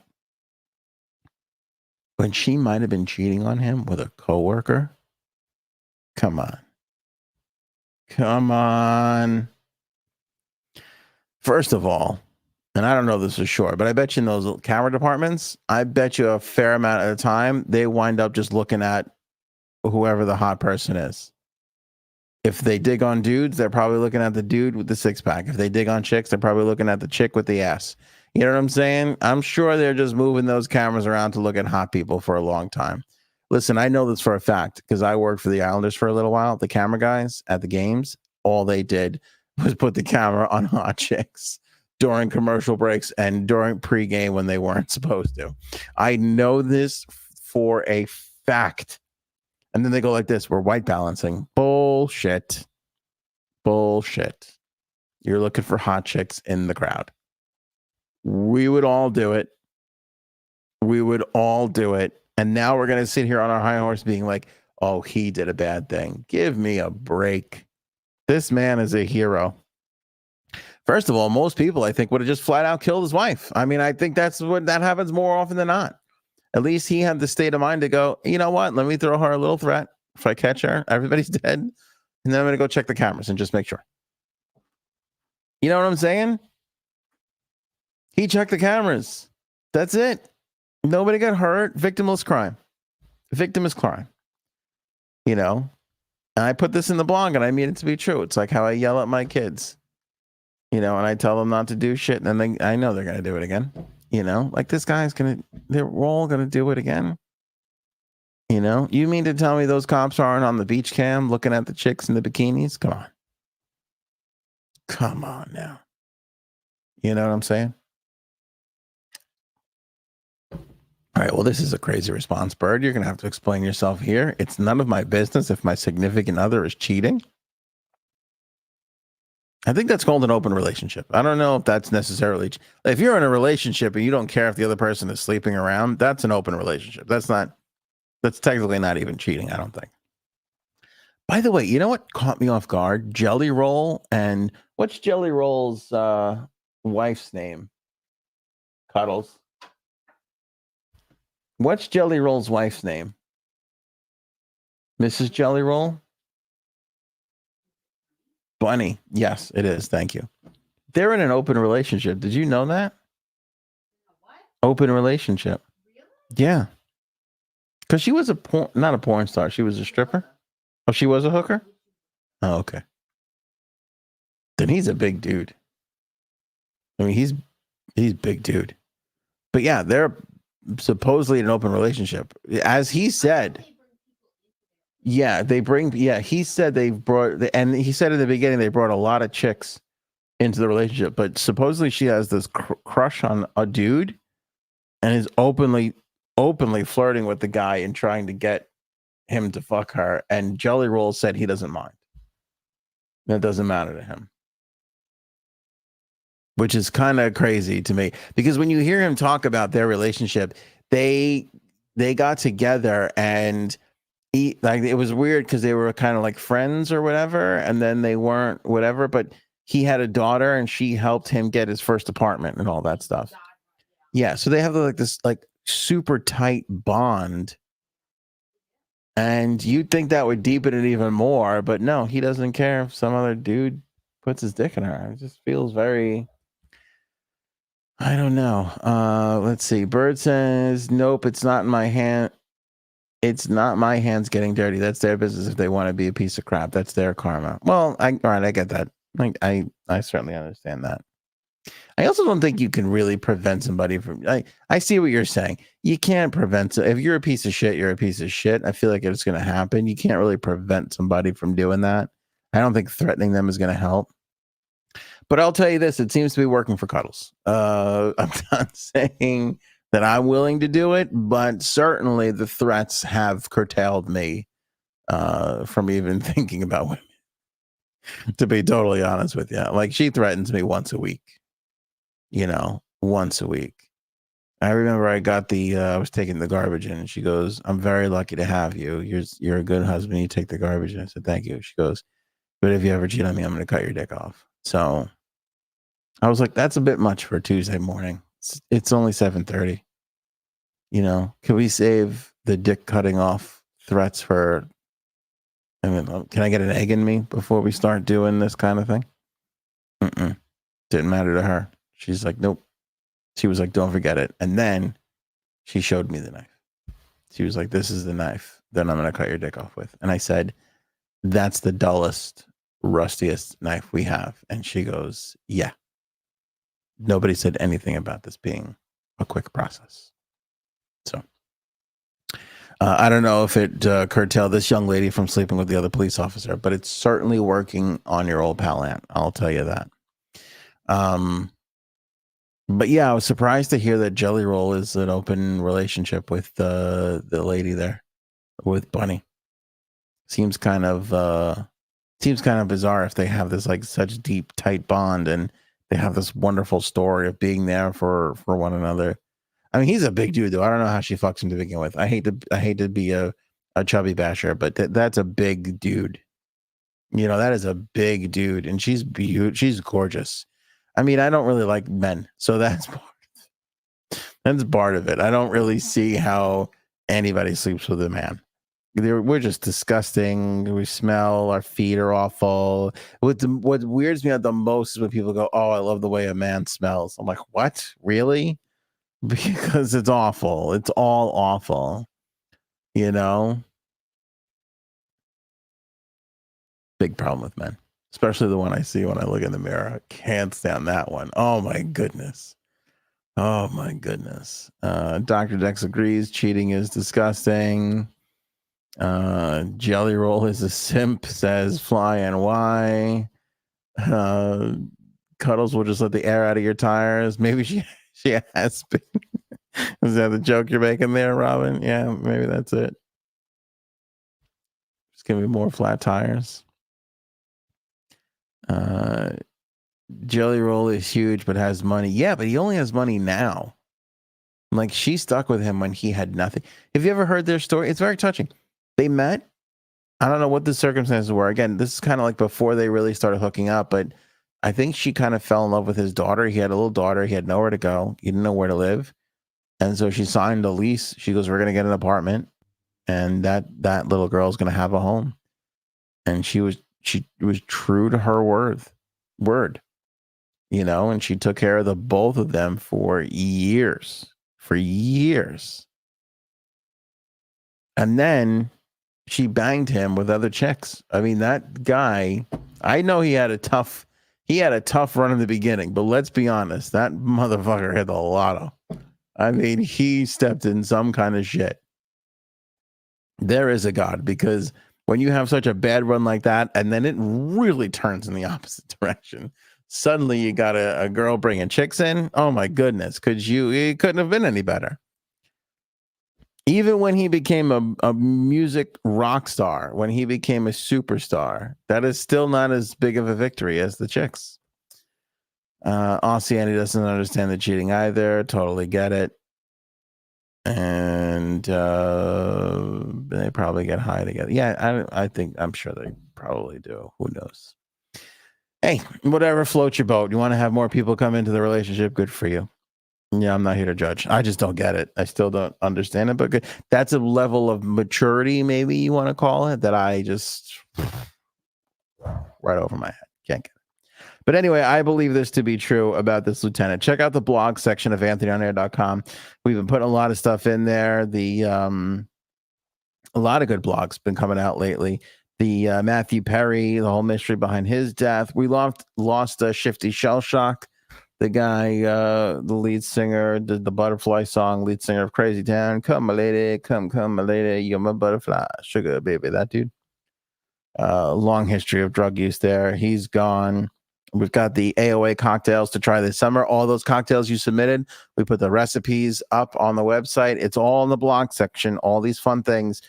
When she might have been cheating on him with a coworker. Come on. Come on. First of all, and I don't know this for sure, but I bet you in those camera departments, I bet you a fair amount of the time, they wind up just looking at whoever the hot person is. If they dig on dudes, they're probably looking at the dude with the six-pack. If they dig on chicks, they're probably looking at the chick with the ass. You know what I'm saying? I'm sure they're just moving those cameras around to look at hot people for a long time. Listen, I know this for a fact because I worked for the Islanders for a little while. The camera guys at the games, all they did was put the camera on hot chicks during commercial breaks and during pregame when they weren't supposed to. I know this for a fact. And then they go like this, we're white balancing. Bullshit. Bullshit. You're looking for hot chicks in the crowd. We would all do it. We would all do it. And now we're going to sit here on our high horse being like, oh, he did a bad thing. Give me a break. This man is a hero. First of all, most people, I think, would have just flat out killed his wife. I mean, I think that happens more often than not. At least he had the state of mind to go, you know what? Let me throw her a little threat. If I catch her, everybody's dead. And then I'm going to go check the cameras and just make sure. You know what I'm saying? He checked the cameras. That's it. Nobody got hurt. Victimless crime. Victimless crime. You know? And I put this in the blog and I mean it to be true. It's like how I yell at my kids. You know, and I tell them not to do shit. And then I know they're going to do it again. You know? Like this guy's going to... They're all going to do it again. You know, you mean to tell me those cops aren't on the beach cam looking at the chicks in the bikinis? Come on. Come on now. You know what I'm saying? All right. Well, this is a crazy response, Bird. You're going to have to explain yourself here. It's none of my business if my significant other is cheating. I think that's called an open relationship. I don't know if that's necessarily, if you're in a relationship and you don't care if the other person is sleeping around, that's an open relationship. That's technically not even cheating, I don't think. By the way, you know what caught me off guard? Jelly Roll. And what's Jelly Roll's wife's name? Cuddles. What's Jelly Roll's wife's name? Mrs. Jelly Roll? Bunny. Yes, it is. Thank you. They're in an open relationship. Did you know that? What? Open relationship. Really? Yeah. Because she was not a porn star. She was a stripper. Oh, she was a hooker? Oh, okay. Then he's a big dude. I mean, he's big dude. But yeah, they're supposedly in an open relationship. As he said. Yeah, he said they brought, and he said in the beginning they brought a lot of chicks into the relationship, but supposedly she has this crush on a dude and is openly flirting with the guy and trying to get him to fuck her. And Jelly Roll said he doesn't mind. That doesn't matter to him. Which is kind of crazy to me, because when you hear him talk about their relationship, they got together and it was weird because they were kind of like friends or whatever, and then they weren't whatever, but he had a daughter and she helped him get his first apartment and all that stuff. Yeah, so they have like this like super tight bond, and you'd think that would deepen it even more, but no, he doesn't care if some other dude puts his dick in her. It just feels very, I don't know. Let's see. Bird says, nope, it's not in my hand. It's not my hands getting dirty. That's their business. If they want to be a piece of crap, that's their karma. Well, all right, I get that. I certainly understand that. I also don't think you can really prevent somebody from. I see what you're saying. You can't prevent. If you're a piece of shit, you're a piece of shit. I feel like it's going to happen. You can't really prevent somebody from doing that. I don't think threatening them is going to help. But I'll tell you this: it seems to be working for Cuddles. I'm not saying that I'm willing to do it, but certainly the threats have curtailed me from even thinking about women. To be totally honest with you, like she threatens me once a week. Once a week. I remember I got I was taking the garbage in, and she goes, "I'm very lucky to have you. You're a good husband. You take the garbage." And I said, "Thank you." She goes, "But if you ever cheat on me, I'm going to cut your dick off." So I was like, "That's a bit much for a Tuesday morning. It's only 7:30. Can we save the dick cutting off threats for? I mean, can I get an egg in me before we start doing this kind of thing?" Didn't matter to her. She's like, nope. She was like, don't forget it. And then she showed me the knife. She was like, this is the knife that I'm going to cut your dick off with. And I said, that's the dullest, rustiest knife we have. And she goes, yeah. Nobody said anything about this being a quick process. So I don't know if it curtailed this young lady from sleeping with the other police officer, but it's certainly working on your old pal Aunt. I'll tell you that. But yeah, I was surprised to hear that Jelly Roll is an open relationship with the lady there, with Bunny. Seems kind of bizarre if they have this like such deep, tight bond, and they have this wonderful story of being there for one another. I mean, he's a big dude though. I don't know how she fucks him to begin with. I hate to be a chubby basher, but that's a big dude. That is a big dude, and she's gorgeous. I mean, I don't really like men, so that's part of it. I don't really see how anybody sleeps with a man. We're just disgusting. We smell. Our feet are awful. What weirds me out the most is when people go, "Oh, I love the way a man smells." I'm like, "What? Really?" Because it's awful. It's all awful. Big problem with men. Especially the one I see when I look in the mirror. I can't stand that one. Oh my goodness. Oh my goodness. Dr. Dex agrees cheating is disgusting. Jelly Roll is a simp, says Fly NY. Cuddles will just let the air out of your tires. Maybe she has been. Is that the joke you're making there, Robin? Yeah, maybe that's it. Just give me more flat tires. Jelly Roll is huge but has money. Yeah, but he only has money now. Like, she stuck with him when he had nothing. Have you ever heard their story? It's very touching. They met. I don't know what the circumstances were. Again, this is kind of like before they really started hooking up, but I think she kind of fell in love with his daughter. He had a little daughter. He had nowhere to go. He didn't know where to live. And so she signed a lease. She goes, we're going to get an apartment. And that little girl is going to have a home. And she was true to her word, you know, and she took care of the both of them for years. And then she banged him with other chicks. I mean, that guy, I know he had a tough run in the beginning, but let's be honest, that motherfucker hit the lotto. I mean, he stepped in some kind of shit. There is a God, because when you have such a bad run like that, and then it really turns in the opposite direction, suddenly you got a girl bringing chicks in. Oh my goodness, it couldn't have been any better. Even when he became a music rock star, when he became a superstar, that is still not as big of a victory as the chicks. Oceani doesn't understand the cheating either. Totally get it. And they probably get high together. Yeah, I'm sure they probably do. Who knows? Hey, whatever floats your boat. You want to have more people come into the relationship? Good for you. Yeah, I'm not here to judge. I just don't get it. I still don't understand it. But that's a level of maturity, maybe you want to call it, that I just right over my head. Can't get it. But anyway, I believe this to be true about this lieutenant. Check out the blog section of anthonyonair.com. We've been putting a lot of stuff in there. A lot of good blogs been coming out lately. The Matthew Perry, the whole mystery behind his death. We lost Shifty Shellshock, the guy, the lead singer, did the Butterfly song, lead singer of Crazy Town. Come, my lady, come, my lady, you're my butterfly, sugar baby. That dude. Long history of drug use there. He's gone. We've got the AOA cocktails to try this summer. All those cocktails you submitted, we put the recipes up on the website. It's all in the blog section. All these fun things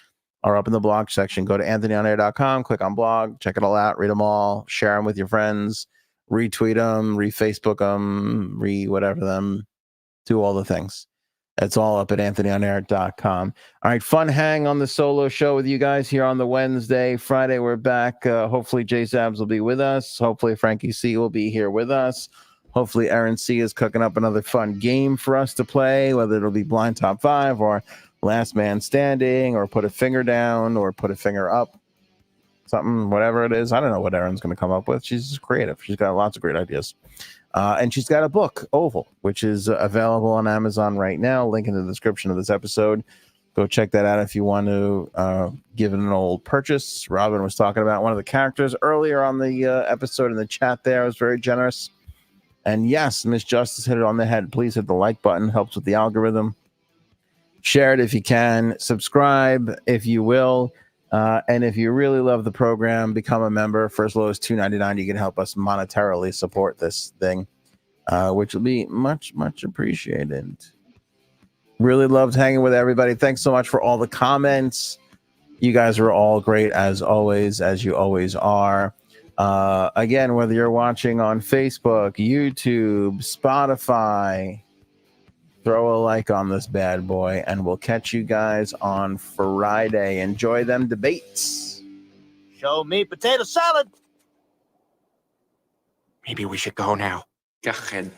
are up in the blog section. Go to anthonyonair.com, click on blog, check it all out, read them all, share them with your friends, retweet them, re-Facebook them, re-whatever them, do all the things. It's all up at anthonyonair.com. All right, fun hang on the solo show with you guys here on the Wednesday. Friday, we're back. Hopefully, Jay Zabs will be with us. Hopefully, Frankie C will be here with us. Hopefully, Aaron C is cooking up another fun game for us to play, whether it'll be Blind Top 5 or Last Man Standing or Put a Finger Down or Put a Finger Up. Something, whatever it is. I don't know what Aaron's going to come up with. She's creative. She's got lots of great ideas. And she's got a book, Oval, which is available on Amazon right now. Link in the description of this episode. Go check that out if you want to give it an old purchase. Robin was talking about one of the characters earlier on the episode in the chat there. I was very generous. And yes, Miss Justice hit it on the head. Please hit the like button. Helps with the algorithm. Share it if you can. Subscribe if you will. And if you really love the program, become a member. For as low as $2.99, you can help us monetarily support this thing, which will be much, much appreciated. Really loved hanging with everybody. Thanks so much for all the comments. You guys are all great as always, as you always are. Again, whether you're watching on Facebook, YouTube, Spotify, throw a like on this bad boy, and we'll catch you guys on Friday. Enjoy them debates. Show me potato salad. Maybe we should go now. Go ahead.